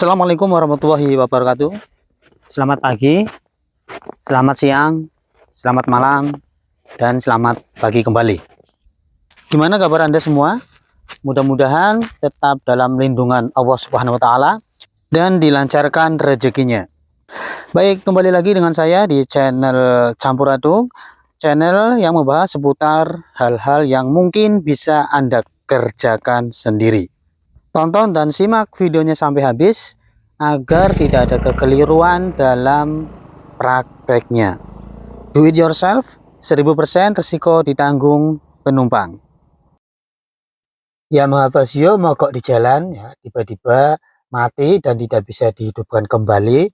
Assalamualaikum warahmatullahi wabarakatuh. Selamat pagi, selamat siang, selamat malam, dan selamat pagi kembali. Gimana kabar Anda semua? Mudah-mudahan tetap dalam lindungan Allah Subhanahu wa Ta'ala dan dilancarkan rezekinya. Baik, kembali lagi dengan saya di channel Campur Aduk, channel yang membahas seputar hal-hal yang mungkin bisa Anda kerjakan sendiri. Tonton dan simak videonya sampai habis agar tidak ada kekeliruan dalam prakteknya. Do it yourself, 1000% risiko ditanggung penumpang. Yamaha Vario mogok di jalan, ya, tiba-tiba mati dan tidak bisa dihidupkan kembali,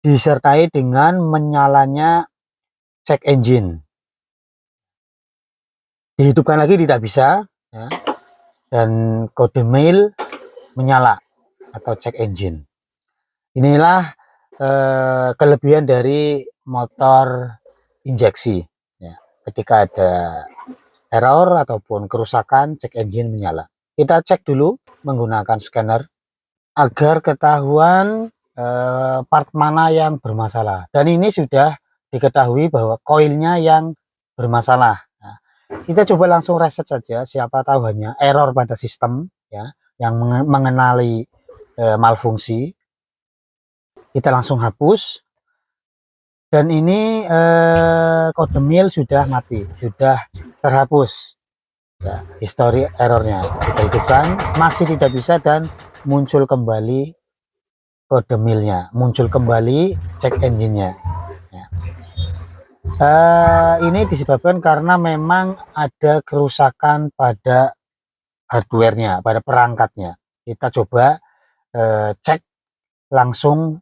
disertai dengan menyalanya check engine. Dihidupkan lagi tidak bisa, ya, dan kode mail menyala atau check engine. Inilah kelebihan dari motor injeksi, ya. Ketika ada error ataupun kerusakan, check engine menyala. Kita cek dulu menggunakan scanner agar ketahuan part mana yang bermasalah. Dan ini sudah diketahui bahwa koilnya yang bermasalah. Nah, kita coba langsung reset saja, siapa tahu hanya error pada sistem, ya, yang mengenali malfungsi. Kita langsung hapus, dan ini kode mail sudah mati, sudah terhapus, ya, histori errornya. Kita hidupkan, masih tidak bisa, dan muncul kembali kode mailnya, muncul kembali check engine-nya, ya. Ini disebabkan karena memang ada kerusakan pada hardware-nya, pada perangkatnya. Kita coba cek langsung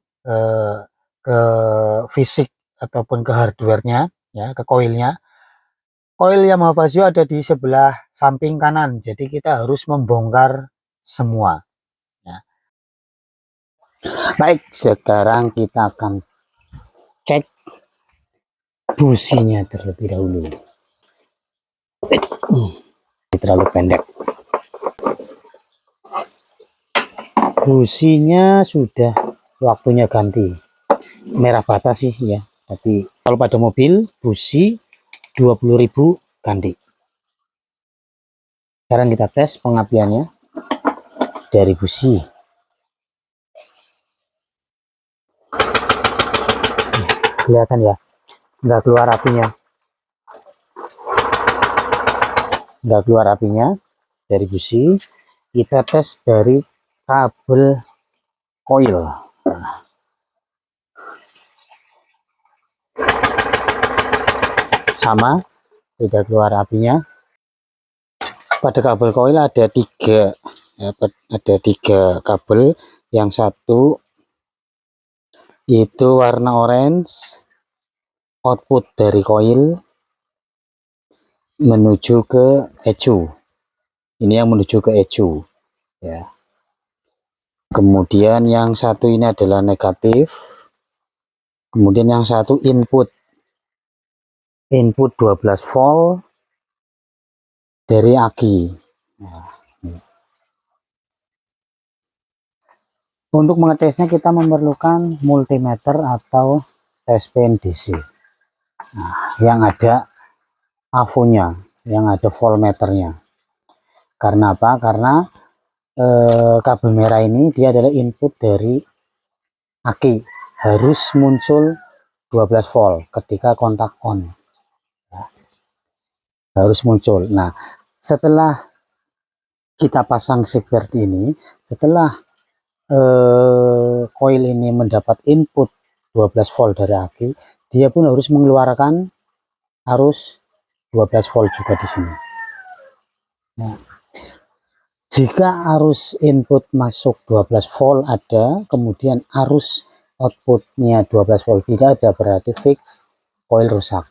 ke fisik ataupun ke hardware-nya, ya, ke koilnya. Koil Yamaha Vario ada di sebelah samping kanan, jadi kita harus membongkar semua, ya. Baik, sekarang kita akan cek businya terlebih dahulu. Terlalu pendek. Businya sudah waktunya ganti, merah bata sih, ya. Tapi kalau pada mobil busi 20.000 ganti. Sekarang kita tes pengapiannya dari busi. Kelihatan ya, nggak keluar apinya, nggak keluar apinya dari busi. Kita tes dari kabel koil. Nah, sama, tidak keluar apinya. Pada kabel koil ada tiga, ya, ada tiga kabel. Yang satu itu warna orange, output dari koil menuju ke ECU. Ini yang menuju ke ECU, ya. Kemudian yang satu ini adalah negatif. Kemudian yang satu input 12 volt dari aki. Nah, untuk mengetesnya kita memerlukan multimeter atau tes DC. Nah, yang ada avonya, yang ada voltmeternya. Karena apa? Karena kabel merah ini dia adalah input dari aki, harus muncul 12 volt ketika kontak on, ya, harus muncul. Nah, setelah kita pasang seperti ini, setelah koil ini mendapat input 12 volt dari aki, dia pun harus mengeluarkan arus 12 volt juga di sini. Nah, jika arus input masuk 12 volt ada, kemudian arus outputnya 12 volt tidak ada, berarti fix koil rusak.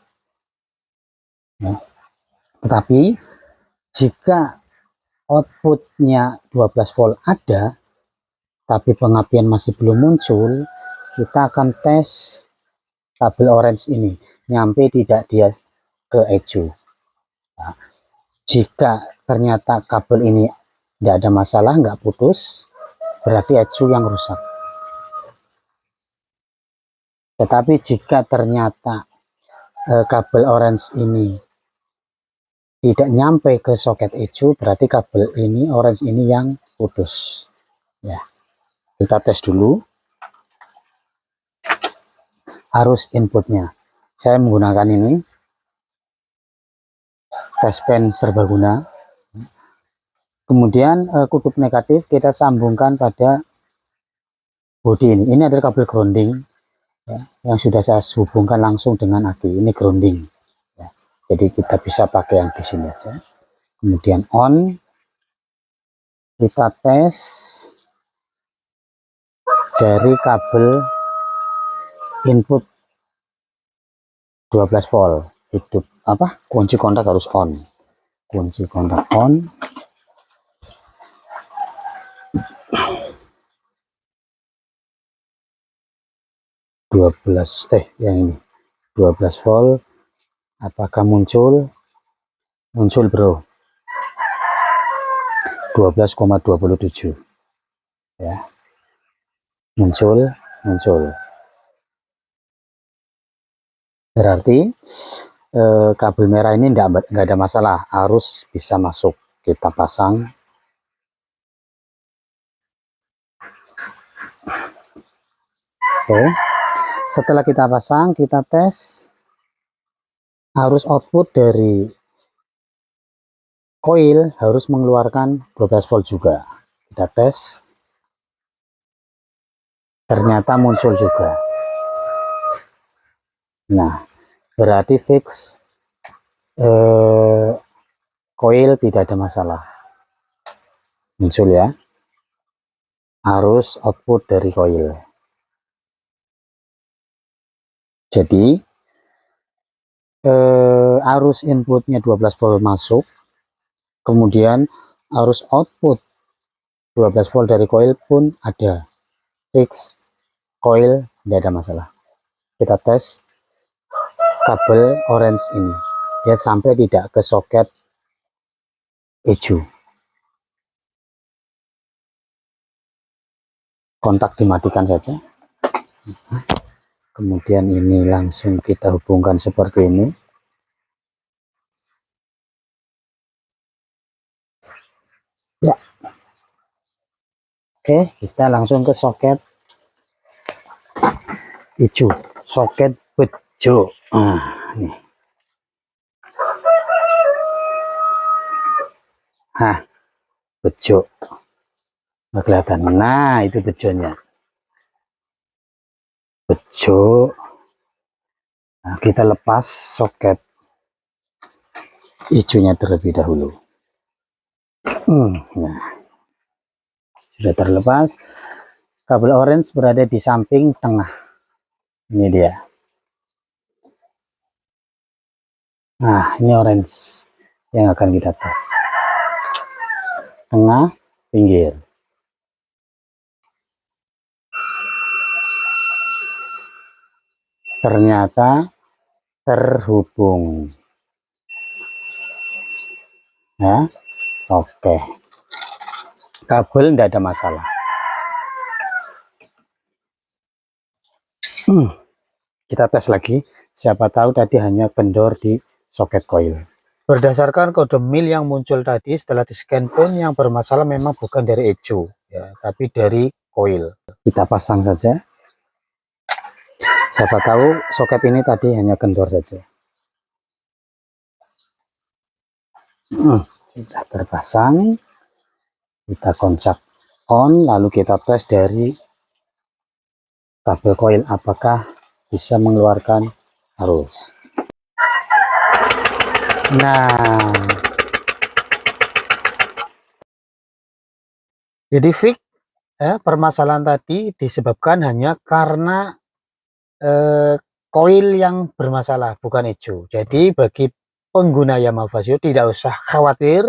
Nah, tetapi jika outputnya 12 volt ada, tapi pengapian masih belum muncul, kita akan tes kabel orange ini, nyampe tidak dia ke ECU. Nah, jika ternyata kabel ini tidak ada masalah, nggak putus, berarti ECU yang rusak. Tetapi jika ternyata kabel orange ini tidak nyampe ke soket hijau, berarti kabel ini orange ini yang putus ya. Kita tes dulu arus inputnya. Saya menggunakan ini test pen serbaguna. Kemudian kutub negatif kita sambungkan pada bodi ini. Ini adalah kabel grounding ya, yang sudah saya hubungkan langsung dengan aki. Ini grounding ya. Jadi kita bisa pakai yang di sini aja. Kemudian on, kita tes dari kabel input 12 volt. Hidup kunci kontak harus on. Kunci kontak on. Yang ini 12 volt. Apakah muncul bro, 12,27 ya, muncul berarti kabel merah ini enggak ada masalah, arus bisa masuk. Kita pasang. Oke, setelah kita pasang, kita tes arus output dari coil harus mengeluarkan 12 volt juga. Kita tes, ternyata muncul juga. Nah, berarti fix coil tidak ada masalah, muncul ya arus output dari coil. Jadi arus inputnya 12 volt masuk, kemudian arus output 12 volt dari coil pun ada, fix coil tidak ada masalah. Kita tes kabel orange ini, dia sampai tidak ke soket hijau. Kontak dimatikan saja. Kemudian ini langsung kita hubungkan seperti ini. Ya. Oke, kita langsung ke soket hijau, soket bejo. Nih. Bejo. Nggak kelihatan. Nah, itu bejonya. Bejo. Nah, kita lepas soket hijaunya terlebih dahulu. Nah, sudah terlepas. Kabel orange berada di samping tengah. Ini dia. Nah, ini orange yang akan kita tes. Tengah, pinggir. Ternyata terhubung. Ya, oke. Kabel tidak ada masalah. Kita tes lagi. Siapa tahu tadi hanya kendor di soket coil. Berdasarkan kode mil yang muncul tadi setelah di scan pun yang bermasalah memang bukan dari ecu ya, tapi dari coil. Kita pasang saja. Siapa tahu soket ini tadi hanya kendor saja. Sudah terpasang. Kita kontak on, lalu kita tes dari kabel coil apakah bisa mengeluarkan arus. Nah, jadi fix permasalahan tadi disebabkan hanya karena coil yang bermasalah, bukan ecu. Jadi bagi pengguna Yamaha Vario tidak usah khawatir,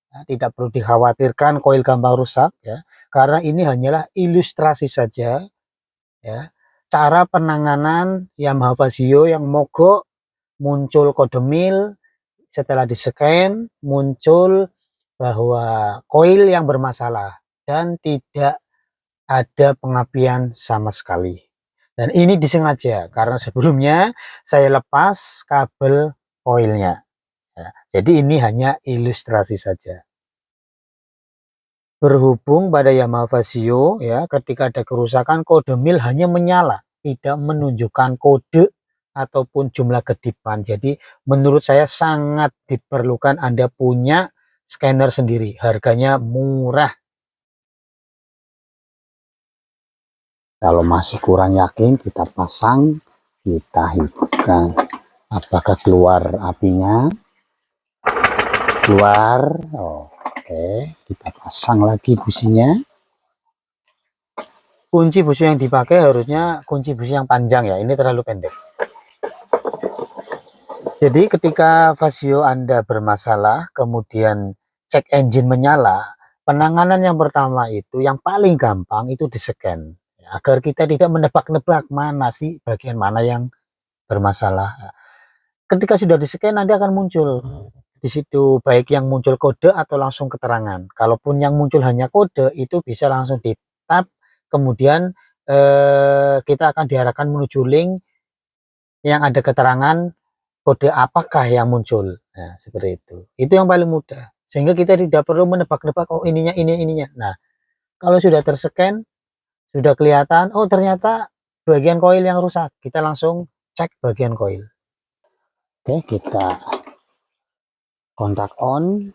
ya, tidak perlu dikhawatirkan coil gampang rusak ya, karena ini hanyalah ilustrasi saja ya, cara penanganan Yamaha Vario yang mogok muncul kode mil. Setelah di-scan muncul bahwa coil yang bermasalah dan tidak ada pengapian sama sekali. Dan ini disengaja karena sebelumnya saya lepas kabel koilnya. Ya, jadi ini hanya ilustrasi saja. Berhubung pada Yamaha Vasio ya, ketika ada kerusakan kode mil hanya menyala, tidak menunjukkan kode ataupun jumlah kedipan. Jadi menurut saya sangat diperlukan Anda punya scanner sendiri. Harganya murah. Kalau masih kurang yakin, kita pasang, kita hidupkan. Apakah keluar apinya? Keluar. Oke, kita pasang lagi businya. Kunci busi yang dipakai harusnya kunci busi yang panjang ya, ini terlalu pendek. Jadi ketika Vasio Anda bermasalah, kemudian cek engine menyala, penanganan yang pertama itu, yang paling gampang itu di-scan. Agar kita tidak menebak-nebak mana sih bagian mana yang bermasalah. Ketika sudah di-scan nanti akan muncul di situ baik yang muncul kode atau langsung keterangan. Kalaupun yang muncul hanya kode itu bisa langsung di-tap, kemudian kita akan diarahkan menuju link yang ada keterangan kode apakah yang muncul. Nah, seperti itu. Itu yang paling mudah. Sehingga kita tidak perlu menebak-nebak, oh ininya, ininya. Nah, kalau sudah terscan, sudah kelihatan, oh ternyata bagian koil yang rusak. Kita langsung cek bagian koil. Oke, kita kontak on.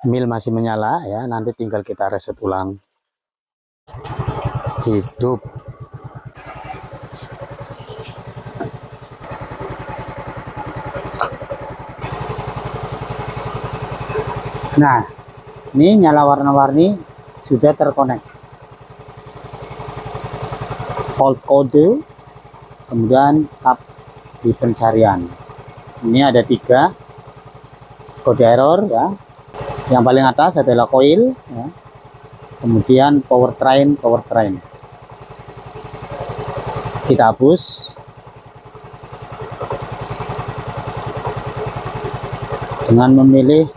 Mil masih menyala ya, nanti tinggal kita reset ulang. Hidup. Nah, ini nyala warna-warni sudah terkonek. Hold kode, kemudian tap di pencarian. Ini ada 3 kode error ya. Yang paling atas adalah coil ya. Kemudian powertrain. Kita hapus dengan memilih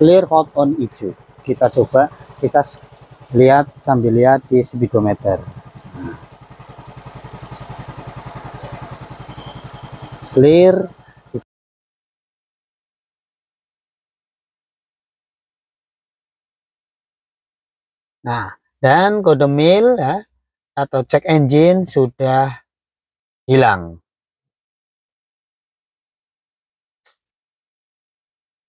clear hot on hijau. Kita coba, kita lihat sambil lihat di speedometer. Clear. Nah, dan kode mil ya, atau check engine sudah hilang.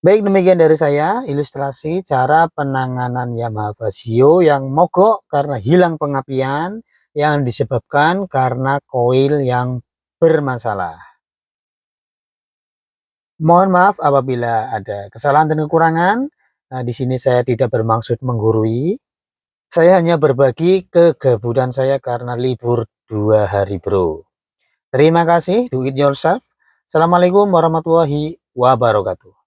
Baik, demikian dari saya ilustrasi cara penanganan Yamaha Vasio yang mogok karena hilang pengapian yang disebabkan karena koil yang bermasalah. Mohon maaf apabila ada kesalahan dan kekurangan. Nah, di sini saya tidak bermaksud menggurui. Saya hanya berbagi kegabutan saya karena libur 2 hari bro. Terima kasih, do it yourself. Assalamualaikum warahmatullahi wabarakatuh.